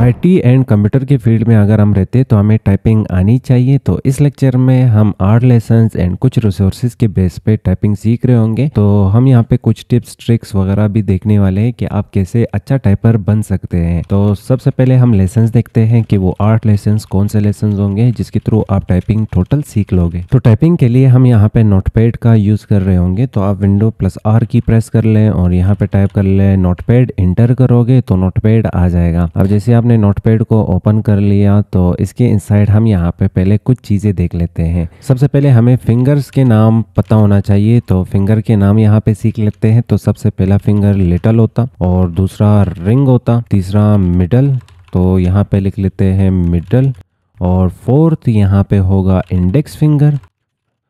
IT and computer के field में अगर हम रहते तो हमें टाइपिंग आनी चाहिए। तो इस लेक्चर में हम 8 लेसन्स एंड कुछ रिसोर्सेज के बेस पे टाइपिंग सीख रहे होंगे। तो हम यहाँ पे कुछ टिप्स ट्रिक्स वगैरह भी देखने वाले हैं कि आप कैसे अच्छा टाइपर बन सकते हैं। तो सबसे पहले हम लेसन्स देखते हैं कि वो 8 लेसन्स कौन से लेसन्स होंगे जिसके थ्रू आप टाइपिंग टोटल सीख लोगे। तो टाइपिंग के लिए हम यहाँ पे नोटपैड का यूज कर रहे होंगे। तो आप Windows+R की प्रेस कर लें और यहाँ पे टाइप कर लें नोटपैड। इंटर करोगे तो नोटपैड आ जाएगा। अब जैसे आपने नोटपैड को ओपन कर लिया तो इसके इनसाइड हम यहाँ पे पहले कुछ चीज़ें देख लेते हैं। सबसे पहले हमें फिंगर्स के नाम पता होना चाहिए। तो फिंगर के नाम यहाँ पे सीख लेते हैं। तो सबसे पहला फिंगर लिटल होता और दूसरा रिंग होता, तीसरा मिडल, तो यहाँ पे लिख लेते हैं मिडल, और फोर्थ यहाँ पे होगा इंडेक्स फिंगर,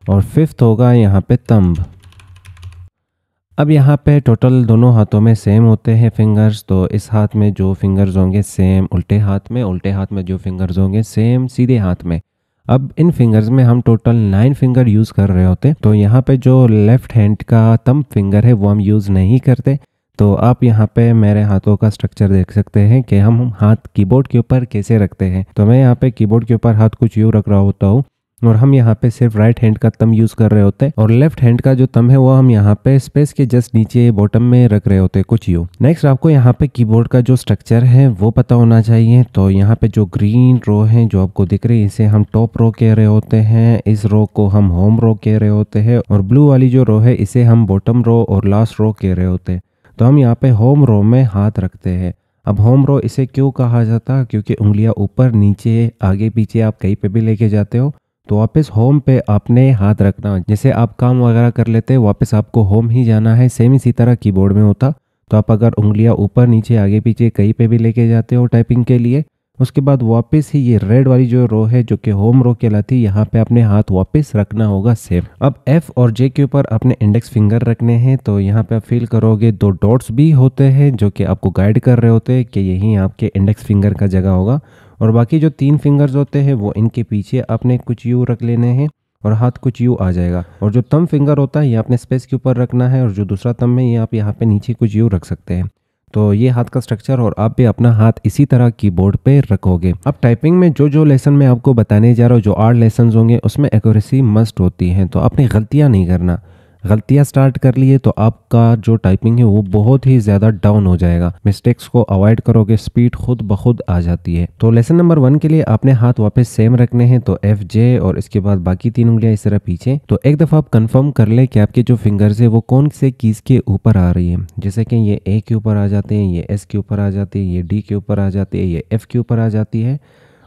और फिफ्थ होगा यहाँ पे थंब। अब यहाँ पे टोटल दोनों हाथों में सेम होते हैं फिंगर्स। तो इस हाथ में जो फिंगर्स होंगे सेम उल्टे हाथ में जो फिंगर्स होंगे सेम सीधे हाथ में। अब इन फिंगर्स में हम टोटल 9 फिंगर यूज़ कर रहे होते। तो यहाँ पे जो लेफ्ट हैंड का थंब फिंगर है वो हम यूज़ नहीं करते। तो आप यहाँ पे मेरे हाथों का स्ट्रक्चर देख सकते हैं कि हम हाथ कीबोर्ड के ऊपर कैसे रखते हैं। तो मैं यहाँ पे कीबोर्ड के ऊपर हाथ कुछ यूँ रख रहा होता हूँ और हम यहाँ पे सिर्फ राइट हैंड का थंब यूज़ कर रहे होते हैं, और लेफ्ट हैंड का जो थंब है वो हम यहाँ पे स्पेस के जस्ट नीचे बॉटम में रख रहे होते हैं कुछ यूँ। नेक्स्ट आपको यहाँ पे कीबोर्ड का जो स्ट्रक्चर है वो पता होना चाहिए। तो यहाँ पे जो ग्रीन रो है जो आपको दिख रही है इसे हम टॉप रो कह रहे होते हैं, इस रो को हम होम रो कह रहे होते हैं, और ब्लू वाली जो रो है इसे हम बॉटम रो और लास्ट रो कह रहे होते हैं। तो हम यहाँ पे होम रो में हाथ रखते हैं। अब होम रो इसे क्यों कहा जाता है, क्योंकि उंगलियां ऊपर नीचे आगे पीछे आप कहीं पे भी लेके जाते हो तो वापस होम पे आपने हाथ रखना। जैसे आप काम वगैरह कर लेते हैं वापस आपको होम ही जाना है, सेम इसी तरह कीबोर्ड में होता। तो आप अगर उंगलियां ऊपर नीचे आगे पीछे कहीं पे भी लेके जाते हो टाइपिंग के लिए, उसके बाद वापस ही ये रेड वाली जो रो है जो कि होम रो कहलाती है, यहाँ पे अपने हाथ वापस रखना होगा सेम। अब एफ और जे के ऊपर अपने इंडेक्स फिंगर रखने हैं। तो यहाँ पे आप फील करोगे 2 डॉट्स भी होते हैं जो कि आपको गाइड कर रहे होते हैं कि यही आपके इंडेक्स फिंगर का जगह होगा, और बाकी जो 3 फिंगर्स होते हैं वो इनके पीछे अपने कुछ यू रख लेने हैं और हाथ कुछ यू आ जाएगा। और जो थंब फिंगर होता है ये आपने स्पेस के ऊपर रखना है, और जो दूसरा थंब है ये आप यहाँ पे नीचे कुछ यू रख सकते हैं। तो ये हाथ का स्ट्रक्चर, और आप भी अपना हाथ इसी तरह कीबोर्ड पे रखोगे। अब टाइपिंग में जो लेसन मैं आपको बताने जा रहा हूँ, जो 8 लेसन होंगे उसमें एक्यूरेसी मस्ट होती है। तो आपने गलतियाँ नहीं करना। गलतियाँ स्टार्ट कर लिए तो आपका जो टाइपिंग है वो बहुत ही ज़्यादा डाउन हो जाएगा। मिस्टेक्स को अवॉइड करोगे, स्पीड खुद ब खुद आ जाती है। तो लेसन नंबर 1 के लिए आपने हाथ वापस सेम रखने हैं। तो एफ जे और इसके बाद बाकी 3 उंगलियां इस तरह पीछे। तो एक दफ़ा आप कंफर्म कर ले कि आपके जो फिंगर्स है वो कौन से कीज के ऊपर आ रही है। जैसे कि ये ए के ऊपर आ जाते हैं, ये एस के ऊपर आ जाती है, ये डी के ऊपर आ जाती है, ये एफ के ऊपर आ जाती है,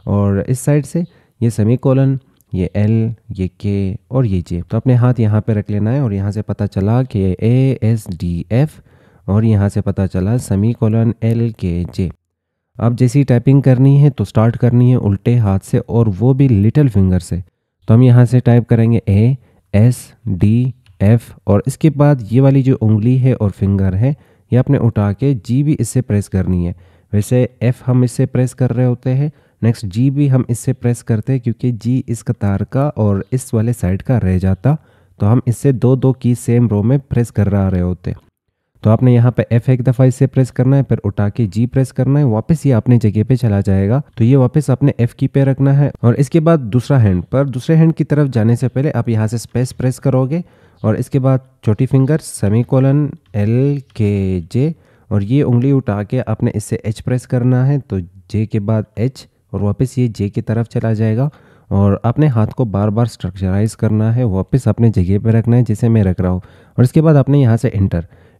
और इस साइड से ये सेमीकोलन, ये एल, ये के और ये जे। तो अपने हाथ यहाँ पे रख लेना है, और यहाँ से पता चला कि ए एस डी एफ, और यहाँ से पता चला सेमीकोलन एल के जे। अब जैसी टाइपिंग करनी है तो स्टार्ट करनी है उल्टे हाथ से, और वो भी लिटिल फिंगर से। तो हम यहाँ से टाइप करेंगे ए एस डी एफ, और इसके बाद ये वाली जो उंगली है और फिंगर है ये आपने उठा के जी भी इससे प्रेस करनी है। वैसे एफ हम इससे प्रेस कर रहे होते हैं, नेक्स्ट जी भी हम इससे प्रेस करते हैं क्योंकि जी इस कतार का और इस वाले साइड का रह जाता। तो हम इससे दो की सेम रो में प्रेस कर रहे होते। तो आपने यहाँ पे F एक दफ़ा इससे प्रेस करना है, फिर उठा के G प्रेस करना है, वापस ये अपने जगह पे चला जाएगा। तो ये वापस अपने F की पे रखना है, और इसके बाद दूसरा हैंड पर दूसरे हैंड की तरफ जाने से पहले आप यहाँ से स्पेस प्रेस करोगे, और इसके बाद छोटी फिंगर सेमीकोलन एल के जे, और ये उंगली उठा के आपने इससे H प्रेस करना है। तो J के बाद H, और वापस ये J की तरफ चला जाएगा, और अपने हाथ को बार बार स्ट्रक्चराइज करना है, वापस अपने जगह पे रखना है जैसे मैं रख रहा हूँ। और इसके बाद आपने यहाँ से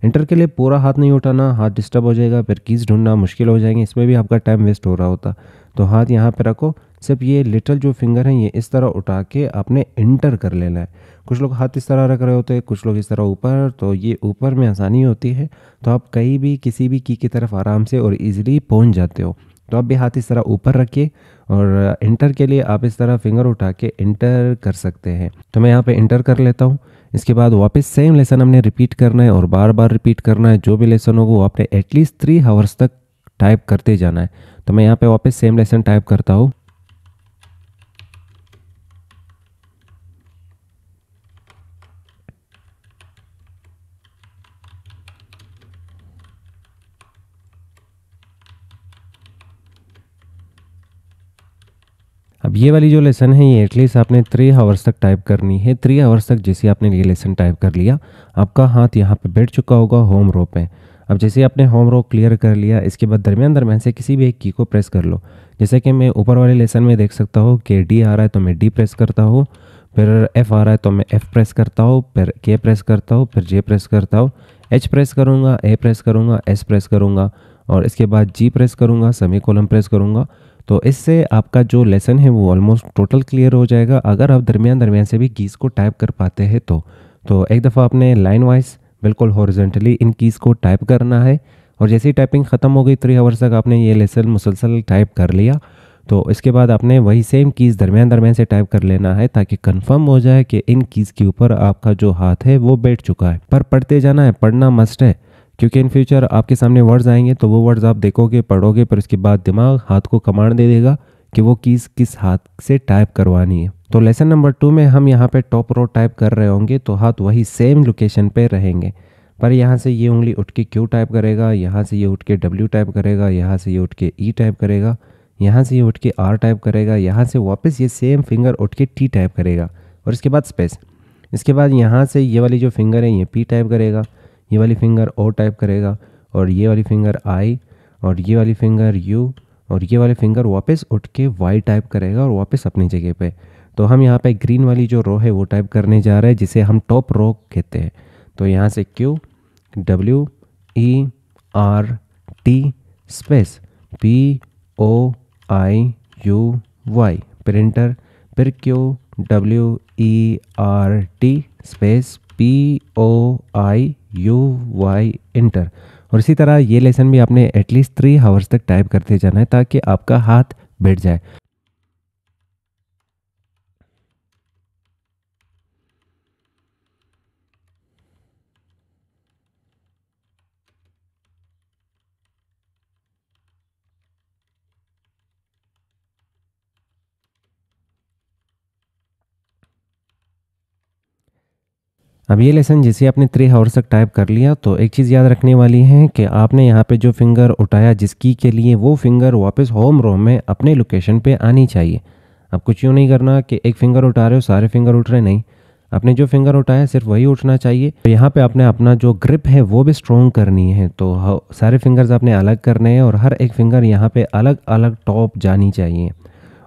इंटर के लिए पूरा हाथ नहीं उठाना, हाथ डिस्टर्ब हो जाएगा, फिर कीज़ ढूंढना मुश्किल हो जाएंगे, इसमें भी आपका टाइम वेस्ट हो रहा होता। तो हाथ यहाँ पे रखो, सिर्फ ये लिटिल जो फिंगर हैं ये इस तरह उठा के आपने इंटर कर लेना है। कुछ लोग हाथ इस तरह रख रहे होते हैं, कुछ लोग इस तरह ऊपर, तो ये ऊपर में आसानी होती है। तो आप कहीं भी किसी भी की तरफ आराम से और ईजिली पहुँच जाते हो। तो आप भी हाथ इस तरह ऊपर रखिए, और इंटर के लिए आप इस तरह फिंगर उठा के इंटर कर सकते हैं। तो मैं यहाँ पे इंटर कर लेता हूँ। इसके बाद वापस सेम लेसन हमने रिपीट करना है, और बार बार रिपीट करना है। जो भी लेसन हो वो आपने एटलीस्ट 3 आवर्स तक टाइप करते जाना है। तो मैं यहाँ पे वापस सेम लेसन टाइप करता हूँ। अब ये वाली जो लेसन है ये एटलीस्ट आपने 3 आवर्स तक टाइप करनी है। 3 आवर्स तक जैसे आपने ये लेसन टाइप कर लिया, आपका हाथ यहाँ पे बैठ चुका होगा होम रो पे। अब जैसे आपने होम रो क्लियर कर लिया, इसके बाद दरमियान दरमियान से किसी भी एक की को प्रेस कर लो। जैसे कि मैं ऊपर वाले लेसन में देख सकता हूँ कि डी आ रहा है तो मैं डी प्रेस करता हूँ, फिर एफ आ रहा है तो मैं एफ प्रेस करता हूँ, फिर के प्रेस करता हूँ, फिर जे प्रेस करता हूँ, एच प्रेस करूँगा, ए प्रेस करूँगा, एस प्रेस करूँगा और इसके बाद जी प्रेस करूँगा, सेमीकोलन प्रेस करूँगा। तो इससे आपका जो लेसन है वो ऑलमोस्ट टोटल क्लियर हो जाएगा, अगर आप दरमियान दरमियान से भी कीज़ को टाइप कर पाते हैं तो एक दफ़ा आपने लाइन वाइज बिल्कुल हॉरिजॉन्टली इन कीज़ को टाइप करना है। और जैसे ही टाइपिंग ख़त्म हो गई, 3 आवर्स तक आपने ये लेसन मुसलसल टाइप कर लिया, तो इसके बाद आपने वही सेम कीज़ दरमियान दरमियान से टाइप कर लेना है ताकि कंफर्म हो जाए कि इन कीज़ के ऊपर आपका जो हाथ है वो बैठ चुका है। पर पढ़ते जाना है, पढ़ना मस्ट है, क्योंकि इन फ्यूचर आपके सामने वर्ड्स आएंगे तो वो वर्ड्स आप देखोगे, पढ़ोगे, पर उसके बाद दिमाग हाथ को कमांड दे देगा कि वो कीज़ किस हाथ से टाइप करवानी है। तो लेसन नंबर 2 में हम यहाँ पे टॉप रो टाइप कर रहे होंगे तो हाथ वही सेम लोकेशन पे रहेंगे, पर यहाँ से ये उंगली उठ के क्यू टाइप करेगा, यहाँ से ये उठ के डब्ल्यू टाइप करेगा, यहाँ से ये उठ के ई टाइप करेगा, यहाँ से ये उठ के आर टाइप करेगा, यहाँ से वापस ये सेम फिंगर उठ के टी टाइप करेगा और इसके बाद स्पेस। इसके बाद यहाँ से ये वाली जो फिंगर है ये पी टाइप करेगा, ये वाली फिंगर ओ टाइप करेगा और ये वाली फिंगर आई और ये वाली फिंगर यू और ये वाली फिंगर वापस उठ के वाई टाइप करेगा और वापस अपनी जगह पे। तो हम यहाँ पे ग्रीन वाली जो रो है वो टाइप करने जा रहे हैं जिसे हम टॉप रो कहते हैं। तो यहाँ से Q W E R T space P O I U Y, फिर एंटर, फिर Q W E R T space P O I U Y, enter. और इसी तरह ये लेसन भी आपने एटलीस्ट 3 आवर्स तक टाइप करते जाना है ताकि आपका हाथ बैठ जाए। अब ये लेसन जैसे आपने 3 आवर्स तक टाइप कर लिया तो एक चीज़ याद रखने वाली है कि आपने यहाँ पे जो फिंगर उठाया जिस की के लिए, वो फिंगर वापस होम रो में अपने लोकेशन पे आनी चाहिए। अब कुछ यूँ नहीं करना कि एक फिंगर उठा रहे हो सारे फिंगर उठ रहे, नहीं, आपने जो फिंगर उठाया सिर्फ वही उठना चाहिए। तो यहाँ पे आपने अपना जो ग्रिप है वो भी स्ट्रॉन्ग करनी है, तो सारे फिंगर्स आपने अलग करने हैं और हर एक फिंगर यहाँ पे अलग अलग टॉप जानी चाहिए।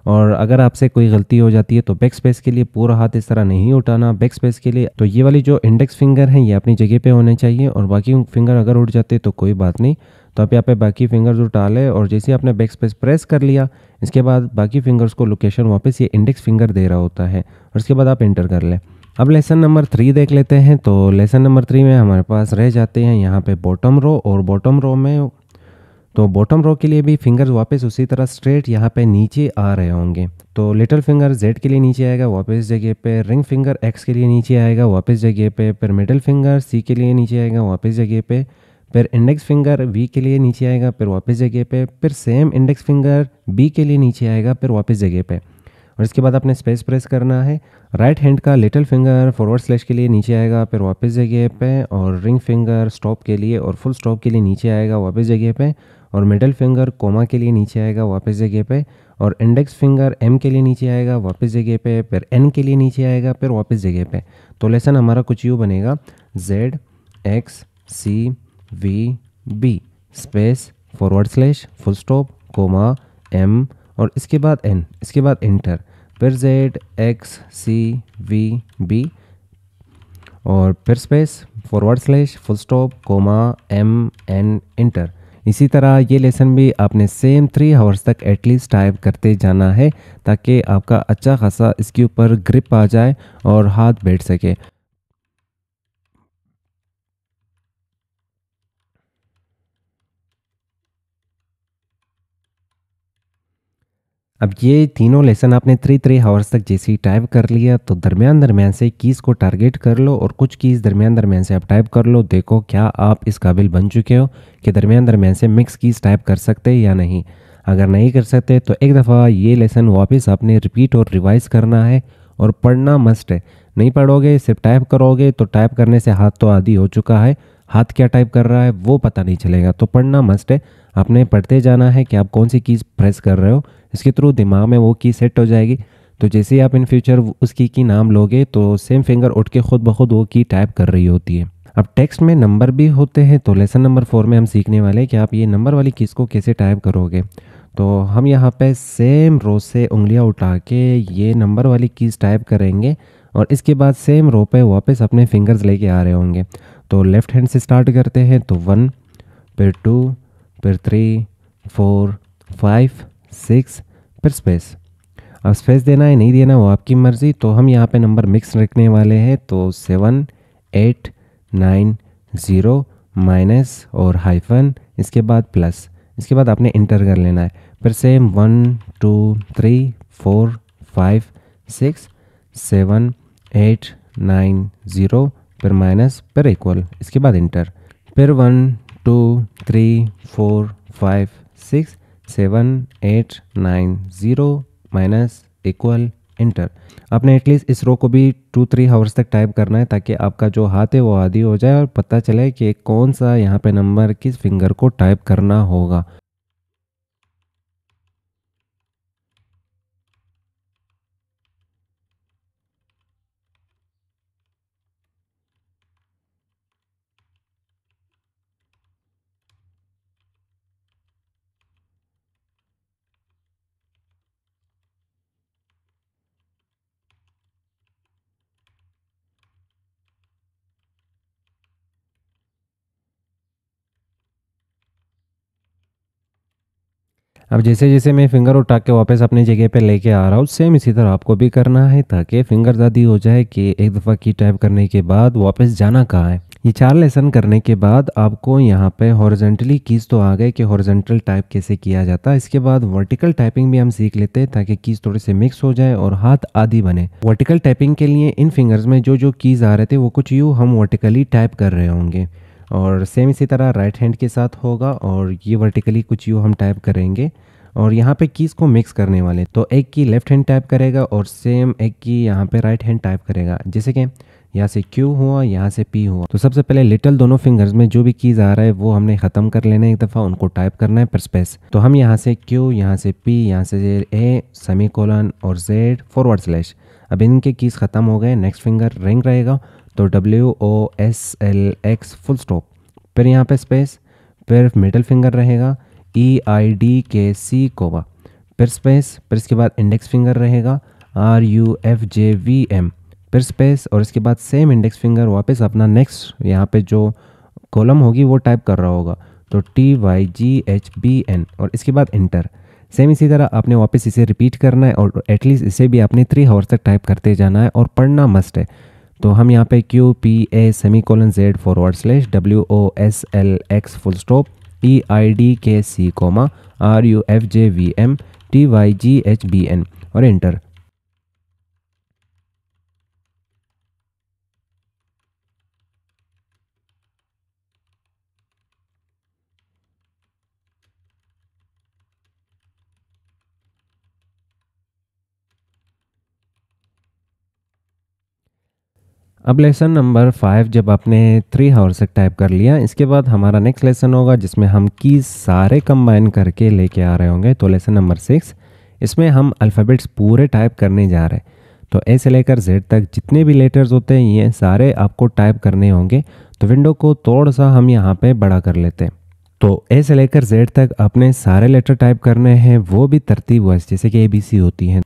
और अगर आपसे कोई गलती हो जाती है तो बैक स्पेस के लिए पूरा हाथ इस तरह नहीं उठाना। बैक स्पेस के लिए तो ये वाली जो इंडेक्स फिंगर है ये अपनी जगह पे होने चाहिए और बाकी फिंगर अगर उठ जाते तो कोई बात नहीं। तो आप यहाँ पे बाकी फिंगर्स उठा लें और जैसे आपने बैक स्पेस प्रेस कर लिया, इसके बाद बाकी फिंगर्स को लोकेशन वापस ये इंडेक्स फिंगर दे रहा होता है और उसके बाद आप एंटर कर लें। अब लेसन नंबर 3 देख लेते हैं। तो लेसन नंबर 3 में हमारे पास रह जाते हैं यहाँ पे बॉटम रो, और बॉटम रो में तो बॉटम रो के लिए भी फिंगर्स वापस उसी तरह स्ट्रेट यहाँ पे नीचे आ रहे होंगे। तो लिटिल फिंगर जेड के लिए नीचे आएगा वापस जगह पे, रिंग फिंगर एक्स के लिए नीचे आएगा वापस जगह पे, फिर मिडिल फिंगर सी के लिए नीचे आएगा वापस जगह पे, फिर इंडेक्स फिंगर वी के लिए नीचे आएगा फिर वापस जगह पे, फिर सेम इंडेक्स फिंगर बी के लिए नीचे आएगा फिर वापस जगह पे। और इसके बाद आपने स्पेस प्रेस करना है। राइट हैंड का लिटिल फिंगर फॉरवर्ड स्लैश के लिए नीचे आएगा फिर वापस जगह पे, और रिंग फिंगर स्टॉप के लिए और फुल स्टॉप के लिए नीचे आएगा वापस जगह पे, और मिडिल फिंगर कोमा के लिए नीचे आएगा वापस जगह पे, और इंडेक्स फिंगर एम के लिए नीचे आएगा वापस जगह पे, फिर एन के लिए नीचे आएगा फिर वापस जगह पे। तो लेसन हमारा कुछ यूँ बनेगा, Z X C V B space forward slash full stop comma M और इसके बाद एन, इसके बाद इंटर, फिर Z X C V B और फिर space forward slash full stop comma M N enter. इसी तरह ये लेसन भी आपने सेम 3 आवर्स तक एटलीस्ट टाइप करते जाना है ताकि आपका अच्छा खासा इसके ऊपर ग्रिप आ जाए और हाथ बैठ सके। अब ये तीनों लेसन आपने 3 आवर्स तक जैसे ही टाइप कर लिया तो दरमियान दरमियान से कीज़ को टारगेट कर लो और कुछ कीज़ दरमियान दरमियान से आप टाइप कर लो। देखो क्या आप इस काबिल बन चुके हो कि दरमियान दरमियान से मिक्स कीज़ टाइप कर सकते हैं या नहीं। अगर नहीं कर सकते तो एक दफ़ा ये लेसन वापस आपने रिपीट और रिवाइज़ करना है और पढ़ना मस्ट है। नहीं पढ़ोगे सिर्फ टाइप करोगे तो टाइप करने से हाथ तो आदी हो चुका है, हाथ क्या टाइप कर रहा है वो पता नहीं चलेगा। तो पढ़ना मस्ट है, आपने पढ़ते जाना है कि आप कौन सी कीज़ प्रेस कर रहे हो, इसके थ्रू दिमाग में वो की सेट हो जाएगी। तो जैसे ही आप इन फ्यूचर उस की नाम लोगे तो सेम फिंगर उठ के खुद ब खुद वो की टाइप कर रही होती है। अब टेक्स्ट में नंबर भी होते हैं, तो लेसन नंबर 4 में हम सीखने वाले हैं कि आप ये नंबर वाली कीज़ को कैसे टाइप करोगे। तो हम यहाँ पे सेम रो से उंगलियाँ उठा के ये नंबर वाली कीज़ टाइप करेंगे और इसके बाद सेम रो पे वापस अपने फिंगर्स लेके आ रहे होंगे। तो लेफ़्ट हैंड से स्टार्ट करते हैं, तो 1, फिर 2, फिर 3, 4, 5, 6, फिर स्पेस। अब स्पेस देना है नहीं देना वो आपकी मर्ज़ी। तो हम यहाँ पे नंबर मिक्स रखने वाले हैं, तो 7, 8, 9, 0 माइनस और हाइफन, इसके बाद प्लस, इसके बाद आपने इंटर कर लेना है। फिर सेम 1, 2, 3, 4, 5, 6, 7, 8, 9, 0, फिर माइनस, फिर इक्वल, इसके बाद इंटर। फिर 1, 2, 3, 4, 5, 6, 7, 8, 9, 0 माइनस इक्वल इंटर। आपने एटलीस्ट इस रो को भी 2-3 आवर्स तक टाइप करना है ताकि आपका जो हाथ है वो आदी हो जाए और पता चले कि कौन सा यहाँ पे नंबर किस फिंगर को टाइप करना होगा। अब जैसे जैसे मैं फिंगर उठा के वापस अपनी जगह पे लेके आ रहा हूँ, सेम इसी तरह आपको भी करना है ताकि फिंगर आदी हो जाए कि एक दफ़ा की टाइप करने के बाद वापस जाना कहाँ है। ये 4 लेसन करने के बाद आपको यहाँ पे हॉरिजॉन्टली कीज़ तो आ गए कि हॉरिजॉन्टल टाइप कैसे किया जाता है। इसके बाद वर्टिकल टाइपिंग भी हम सीख लेते हैं ताकि कीज़ थोड़े से मिक्स हो जाए और हाथ आदि बने। वर्टिकल टाइपिंग के लिए इन फिंगर्स में जो जो कीज़ आ रहे थे वो कुछ यूँ हम वर्टिकली टाइप कर रहे होंगे और सेम इसी तरह राइट हैंड के साथ होगा और ये वर्टिकली कुछ यूँ हम टाइप करेंगे और यहाँ पे कीज़ को मिक्स करने वाले। तो एक की लेफ्ट हैंड टाइप करेगा और सेम एक की यहाँ पे राइट हैंड टाइप करेगा। जैसे कि यहाँ से Q हुआ, यहाँ से P हुआ। तो सबसे पहले लिटिल दोनों फिंगर्स में जो भी कीज़ आ रहा है वो हमने ख़त्म कर लेना है, एक दफ़ा उनको टाइप करना है पर स्पेस। तो हम यहाँ से Q, यहाँ से P, यहाँ से A सेमीकोलन और Z फॉरवर्ड स्लैश। अब इनके कीज़ ख़त्म हो गए। नेक्स्ट फिंगर रिंग रहेगा, तो WOSLX फुल स्टॉप, फिर यहाँ पे स्पेस, फिर मिडल फिंगर रहेगा EIDKC कोवा, फिर स्पेस, फिर इसके बाद इंडेक्स फिंगर रहेगा RUFJVM, फिर स्पेस और इसके बाद सेम इंडेक्स फिंगर वापस अपना नेक्स्ट यहाँ पे जो कॉलम होगी वो टाइप कर रहा होगा, तो TYGHBN और इसके बाद इंटर। सेम इसी तरह आपने वापस इसे रिपीट करना है और एटलीस्ट इसे भी आपने 3 आवर्स तक टाइप करते जाना है और पढ़ना मस्ट है। तो हम यहाँ पे QPA semicolon Z forward slash WOSLX full stop EIDKC comma RUFJVM TYGHBN और इंटर। अब लेसन नंबर 5 जब आपने 3 आवर्स तक टाइप कर लिया, इसके बाद हमारा नेक्स्ट लेसन होगा जिसमें हम कीज़ सारे कंबाइन करके लेके आ रहे होंगे। तो लेसन नंबर 6, इसमें हम अल्फ़ाबेट्स पूरे टाइप करने जा रहे हैं। तो ए से लेकर जेड तक जितने भी लेटर्स होते हैं ये सारे आपको टाइप करने होंगे। तो विंडो को थोड़ा सा हम यहाँ पे बड़ा कर लेते हैं। तो ए से लेकर जेड तक आपने सारे लेटर टाइप करने हैं, वो भी तरतीब वाइज, जैसे कि ABC होती हैं।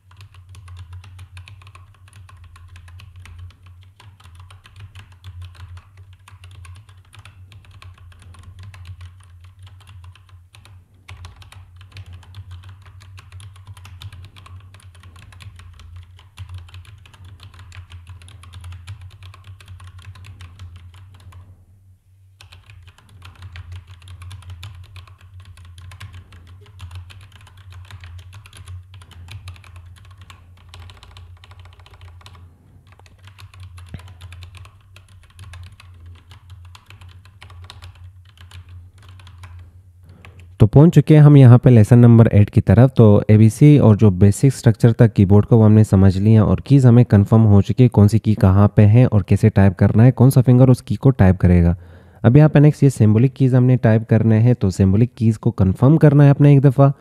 तो पहुंच चुके हैं हम यहाँ पे लेसन नंबर 8 की तरफ। तो ABC और जो बेसिक स्ट्रक्चर था कीबोर्ड का वो हमने समझ लिया और कीज़ हमें कंफर्म हो चुकी है कौन सी की कहाँ पे है और कैसे टाइप करना है, कौन सा फिंगर उस की को टाइप करेगा। अब यहाँ पे नेक्स्ट ये सिंबॉलिक कीज़ हमने टाइप करने हैं, तो सिंबॉलिक कीज़ को कंफर्म करना है अपने एक दफ़ा,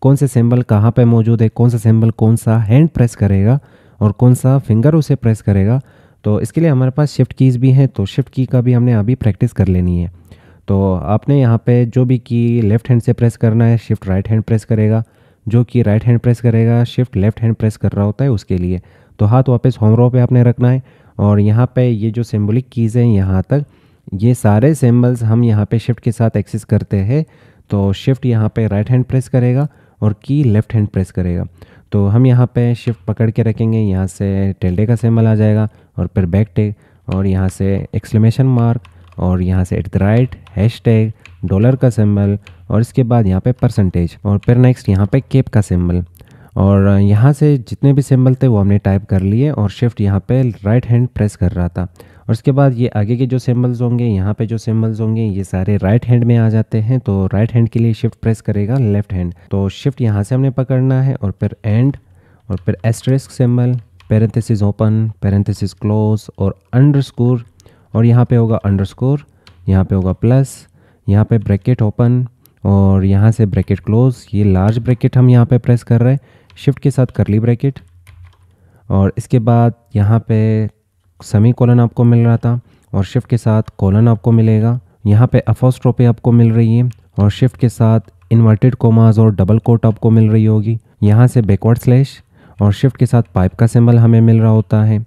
कौन से सिंबल कहाँ पे मौजूद है, कौन सा सिंबल कौन सा हैंड प्रेस करेगा और कौन सा फिंगर उसे प्रेस करेगा। तो इसके लिए हमारे पास शिफ्ट कीज़ भी हैं, तो शिफ्ट की का भी हमने अभी प्रैक्टिस कर लेनी है। तो आपने यहाँ पे जो भी की लेफ़्ट हैंड से प्रेस करना है, शिफ्ट राइट हैंड प्रेस करेगा, जो कि राइट हैंड प्रेस करेगा शिफ्ट लेफ़्ट हैंड प्रेस कर रहा होता है उसके लिए। तो हाथ वापस होम रो पे आपने रखना है और यहाँ पे ये जो सिंबॉलिक कीज़ हैं यहाँ तक, ये सारे सिंबल्स हम यहाँ पे शिफ्ट के साथ एक्सेस करते हैं। तो शिफ्ट यहाँ पे राइट हैंड प्रेस करेगा और की लेफ़्ट हैंड प्रेस करेगा। तो हम यहाँ पे शिफ्ट पकड़ के रखेंगे, यहाँ से टिल्डे का सिंबल आ जाएगा और फिर बैक टैग और यहाँ से एक्सक्लेमेशन मार्क और यहाँ से @ हैशटैग डॉलर का सिंबल और इसके बाद यहाँ पे परसेंटेज और फिर नेक्स्ट यहाँ पे केप का सिंबल। और यहाँ से जितने भी सिंबल थे वो हमने टाइप कर लिए और शिफ्ट यहाँ पे राइट हैंड प्रेस कर रहा था। और उसके बाद ये आगे के जो सिंबल्स होंगे, यहाँ पे जो सिंबल्स होंगे ये सारे राइट हैंड में आ जाते हैं। तो राइट हैंड के लिए शिफ्ट प्रेस करेगा लेफ्ट हैंड, तो शिफ्ट यहाँ से हमने पकड़ना है और फिर एंड और फिर asterisk symbol, parenthesis open, parenthesis close और अंडरस्कोर और यहाँ पे होगा अंडरस्कोर, यहाँ पे होगा प्लस, यहाँ पे ब्रैकेट ओपन और यहाँ से ब्रैकेट क्लोज। ये लार्ज ब्रैकेट हम यहाँ पे प्रेस कर रहे हैं शिफ्ट के साथ करली ब्रैकेट और इसके बाद यहाँ पे सेमी कोलन आपको मिल रहा था और शिफ्ट के साथ कोलन आपको मिलेगा। यहाँ पे अपोस्ट्रोफी आपको मिल रही है और शिफ्ट के साथ इन्वर्टेड कोमास और डबल कोट आपको मिल रही होगी। यहाँ से बैकवर्ड स्लैश और शिफ्ट के साथ पाइप का सिंबल हमें मिल रहा होता है।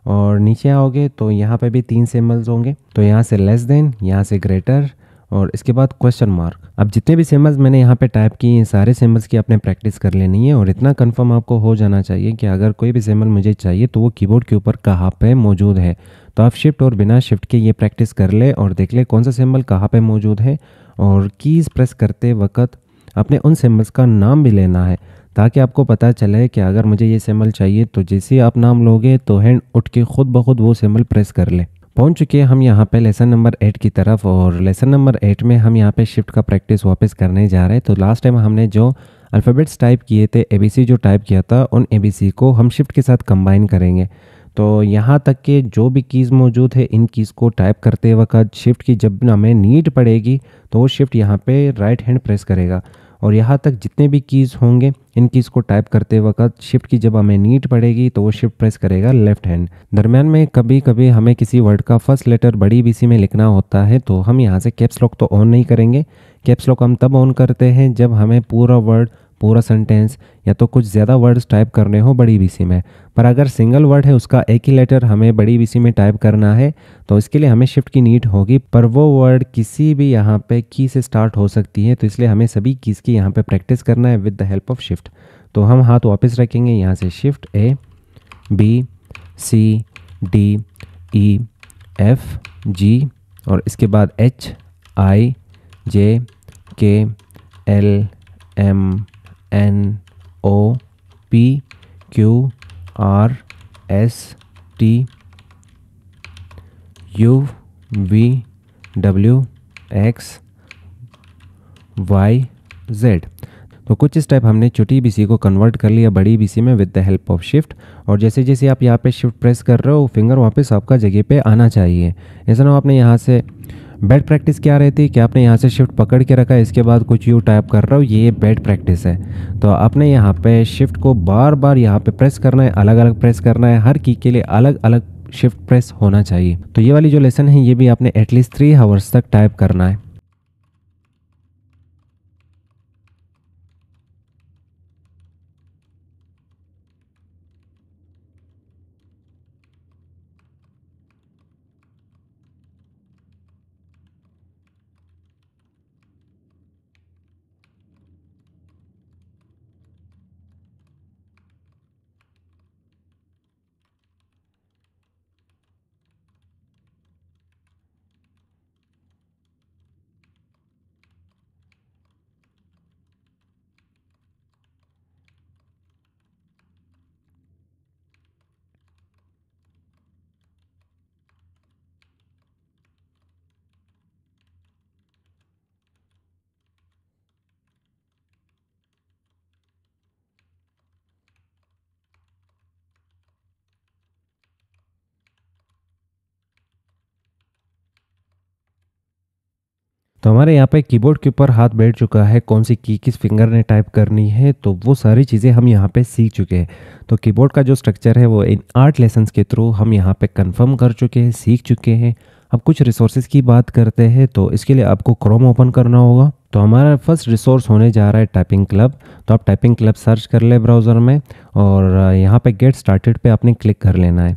और नीचे आओगे तो यहाँ पे भी 3 सिंबल्स होंगे, तो यहाँ से लेस देन, यहाँ से ग्रेटर और इसके बाद क्वेश्चन मार्क। अब जितने भी सिंबल्स मैंने यहाँ पे टाइप किए हैं सारे सिंबल्स की आपने प्रैक्टिस कर लेनी है और इतना कंफर्म आपको हो जाना चाहिए कि अगर कोई भी सिंबल मुझे चाहिए तो वो कीबोर्ड के ऊपर कहाँ पे मौजूद है। तो आप शिफ्ट और बिना शिफ्ट के ये प्रैक्टिस कर ले और देख ले कौन सा सिंबल कहाँ पे मौजूद है। और कीज़ प्रेस करते वक्त अपने उन सिंबल्स का नाम भी लेना है ताकि आपको पता चले कि अगर मुझे ये सिंबल चाहिए तो जैसे आप नाम लोगे तो हैंड उठ के खुद ब खुद वो सिंबल प्रेस कर ले। पहुंच चुके हैं हम यहाँ पे लेसन नंबर 8 की तरफ और लेसन नंबर 8 में हम यहाँ पे शिफ्ट का प्रैक्टिस वापस करने जा रहे हैं। तो लास्ट टाइम हमने जो अल्फ़ाबेट्स टाइप किए थे, ABC जो टाइप किया था, उन ABC को हम शिफ्ट के साथ कंबाइन करेंगे। तो यहाँ तक के जो भी कीज़ मौजूद है इन कीज़ को टाइप करते वक्त शिफ्ट की जब हमें नीड पड़ेगी तो वो शिफ्ट यहाँ पे राइट हैंड प्रेस करेगा और यहाँ तक जितने भी कीज़ होंगे इन कीज़ को टाइप करते वक्त शिफ्ट की जब हमें नीड पड़ेगी तो वो शिफ्ट प्रेस करेगा लेफ्ट हैंड। दरम्यान में कभी कभी हमें किसी वर्ड का फर्स्ट लेटर बड़ी BC में लिखना होता है तो हम यहाँ से कैप्स लॉक तो ऑन नहीं करेंगे। कैप्स लॉक हम तब ऑन करते हैं जब हमें पूरा वर्ड, पूरा सेंटेंस या तो कुछ ज़्यादा वर्ड्स टाइप करने हो बड़ी BC में। पर अगर सिंगल वर्ड है उसका एक ही लेटर हमें बड़ी BC में टाइप करना है तो इसके लिए हमें शिफ्ट की नीड होगी, पर वो वर्ड किसी भी यहाँ पे की से स्टार्ट हो सकती है। तो इसलिए हमें सभी कीज़ की यहाँ पे प्रैक्टिस करना है with the help of shift. तो हम हाथ वापस रखेंगे, यहाँ से shift A B C D E F G और इसके बाद H I J K L M N O P Q R S T U V W X Y Z। तो कुछ इस टाइप हमने छोटी BC को कन्वर्ट कर लिया बड़ी BC में with the help of shift. और जैसे जैसे आप यहाँ पे शिफ्ट प्रेस कर रहे हो फिंगर वापस आपका जगह पे आना चाहिए। ऐसा ना हो आपने यहाँ से बैड प्रैक्टिस क्या रहती है कि आपने यहाँ से शिफ्ट पकड़ के रखा है इसके बाद कुछ यू टाइप कर रहा हो, ये बैड प्रैक्टिस है। तो आपने यहाँ पे शिफ्ट को बार बार यहाँ पे प्रेस करना है, अलग अलग प्रेस करना है, हर की के लिए अलग अलग शिफ्ट प्रेस होना चाहिए। तो ये वाली जो लेसन है ये भी आपने एटलीस्ट 3 आवर्स तक टाइप करना है। तो हमारे यहाँ पे कीबोर्ड के ऊपर हाथ बैठ चुका है, कौन सी की किस फिंगर ने टाइप करनी है, तो वो सारी चीज़ें हम यहाँ पे सीख चुके हैं। तो कीबोर्ड का जो स्ट्रक्चर है वो इन 8 लेसन्स के थ्रू हम यहाँ पे कंफर्म कर चुके हैं, सीख चुके हैं। अब कुछ रिसोर्सेज की बात करते हैं, तो इसके लिए आपको क्रोम ओपन करना होगा। तो हमारा फर्स्ट रिसोर्स होने जा रहा है टाइपिंग क्लब। तो आप टाइपिंग क्लब सर्च कर ले ब्राउज़र में और यहाँ पे गेट स्टार्टेड पे आपने क्लिक कर लेना है।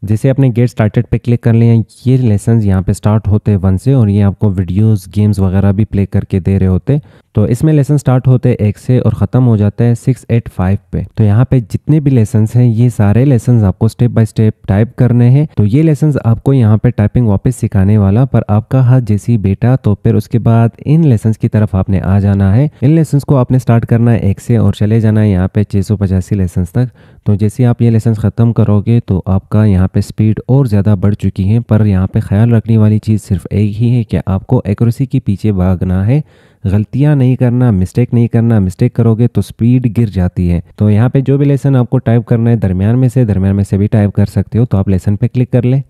जैसे आपने गेट स्टार्टेड पे क्लिक कर लिया, ये लेसन्स यहाँ पे स्टार्ट होते हैं 1 से और ये आपको वीडियोस गेम्स वगैरह भी प्ले करके दे रहे होते। तो इसमें लेसन स्टार्ट होते हैं 1 से और ख़त्म हो जाता है 685 पे। तो यहाँ पे जितने भी लेसन्स हैं ये सारे लेसन्स आपको स्टेप बाय स्टेप टाइप करने हैं। तो ये लेसन्स आपको यहाँ पे टाइपिंग वापस सिखाने वाला, पर आपका हाथ जैसे ही बेटा तो फिर उसके बाद इन लेसन्स की तरफ आपने आ जाना है। इन लेसन्स को आपने स्टार्ट करना है 1 से और चले जाना है यहाँ पे 685 लेसन्स तक। तो जैसे आप ये लेसन ख़त्म करोगे तो आपका यहाँ पे स्पीड और ज़्यादा बढ़ चुकी है। पर यहाँ पे ख्याल रखने वाली चीज़ सिर्फ एक ही है कि आपको एक्यूरेसी के पीछे भागना है, गलतियाँ नहीं करना, मिस्टेक नहीं करना। मिस्टेक करोगे तो स्पीड गिर जाती है। तो यहाँ पे जो भी लेसन आपको टाइप करना है दरमियान में से भी टाइप कर सकते हो। तो आप लेसन पे क्लिक कर ले,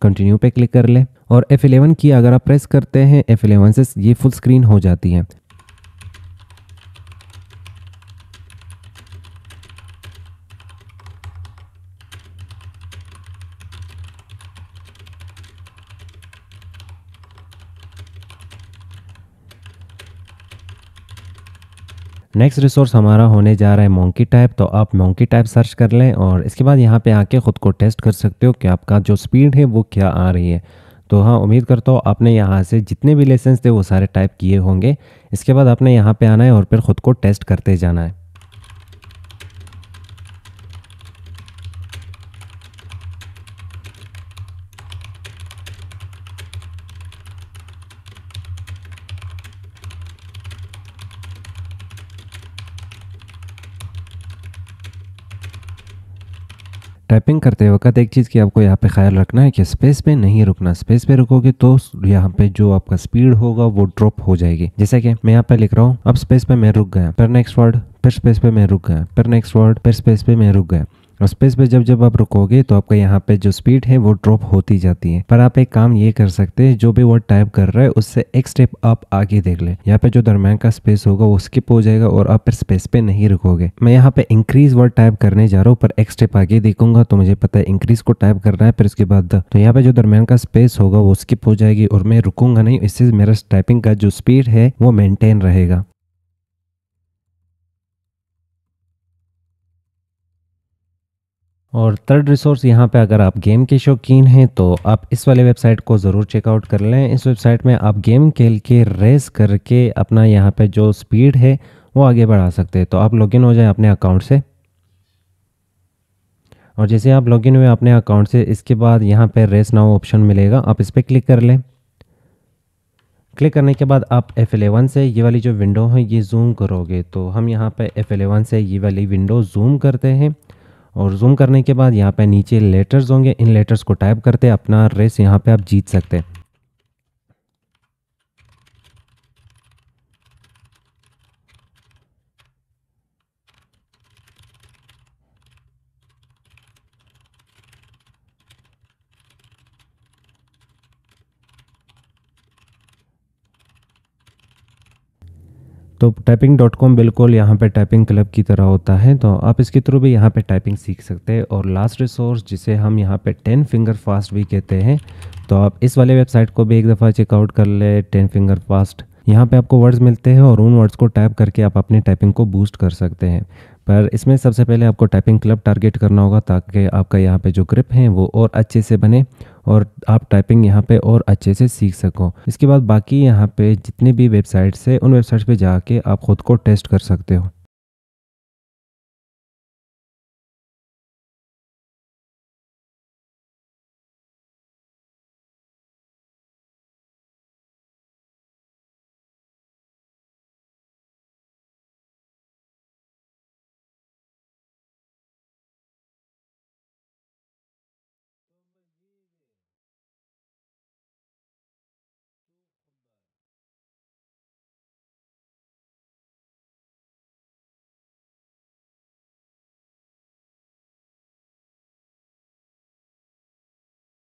कंटिन्यू पे क्लिक कर ले और F11 की अगर आप प्रेस करते हैं F11 से ये फुल स्क्रीन हो जाती है। नेक्स्ट रिसोर्स हमारा होने जा रहा है मोंकी टाइप। तो आप मोंकी टाइप सर्च कर लें और इसके बाद यहाँ पे आके ख़ुद को टेस्ट कर सकते हो कि आपका जो स्पीड है वो क्या आ रही है। तो हाँ, उम्मीद करता हूँ आपने यहाँ से जितने भी लेसन्स थे वो सारे टाइप किए होंगे। इसके बाद आपने यहाँ पे आना है और फिर ख़ुद को टेस्ट करते जाना है। टाइपिंग करते वक्त एक चीज़ की आपको यहाँ पे ख्याल रखना है कि स्पेस पे नहीं रुकना। स्पेस पे रुकोगे तो यहाँ पे जो आपका स्पीड होगा वो ड्रॉप हो जाएगी। जैसे कि मैं यहाँ पे लिख रहा हूँ, अब स्पेस पे मैं रुक गया, फिर नेक्स्ट वर्ड, फिर स्पेस पे मैं रुक गया, फिर नेक्स्ट वर्ड, फिर स्पेस पे मैं रुक गया। और स्पेस पे जब जब आप रुकोगे तो आपका यहाँ पे जो स्पीड है वो ड्रॉप होती जाती है। पर आप एक काम ये कर सकते हैं, जो भी वर्ड टाइप कर रहा है उससे एक स्टेप आप आगे देख ले। यहाँ पे जो दरम्यान का स्पेस होगा वो स्किप हो जाएगा और आप फिर स्पेस पे नहीं रुकोगे। मैं यहाँ पे इंक्रीज वर्ड टाइप करने जा रहा हूँ, पर एक स्टेप आगे देखूंगा तो मुझे पता है इंक्रीज को टाइप करना है, फिर उसके बाद तो यहाँ पे जो दरम्यान का स्पेस होगा वो स्किप हो जाएगी और मैं रुकूंगा नहीं। इससे मेरा टाइपिंग का जो स्पीड है वो मेंटेन रहेगा। और थर्ड रिसोर्स यहाँ पे अगर आप गेम के शौकीन हैं तो आप इस वाले वेबसाइट को ज़रूर चेकआउट कर लें। इस वेबसाइट में आप गेम खेल के रेस करके अपना यहाँ पे जो स्पीड है वो आगे बढ़ा सकते हैं। तो आप लॉगिन हो जाएं अपने अकाउंट से और जैसे आप लॉगिन हुए अपने अकाउंट से, इसके बाद यहाँ पे रेस नाउ ऑप्शन मिलेगा, आप इस पर क्लिक कर लें। क्लिक करने के बाद आप F11 से ये वाली जो विंडो है ये जूम करोगे। तो हम यहाँ पे F11 से ये वाली विंडो जूम करते हैं और जूम करने के बाद यहाँ पे नीचे लेटर्स होंगे, इन लेटर्स को टाइप करते अपना रेस यहाँ पे आप जीत सकते हैं। तो typing.com बिल्कुल यहाँ पे टाइपिंग क्लब की तरह होता है, तो आप इसके थ्रू भी यहाँ पे टाइपिंग सीख सकते हैं। और लास्ट रिसोर्स जिसे हम यहाँ पे 10 फिंगर फास्ट भी कहते हैं, तो आप इस वाले वेबसाइट को भी एक दफ़ा चेकआउट कर ले। 10 फिंगर फास्ट, यहाँ पे आपको वर्ड्स मिलते हैं और उन वर्ड्स को टाइप करके आप अपनी टाइपिंग को बूस्ट कर सकते हैं। पर इसमें सबसे पहले आपको टाइपिंग क्लब टारगेट करना होगा ताकि आपका यहाँ पे जो ग्रिप है वो और अच्छे से बने और आप टाइपिंग यहाँ पे और अच्छे से सीख सको। इसके बाद बाकी यहाँ पे जितने भी वेबसाइट्स है उन वेबसाइट्स पे जाके आप ख़ुद को टेस्ट कर सकते हो।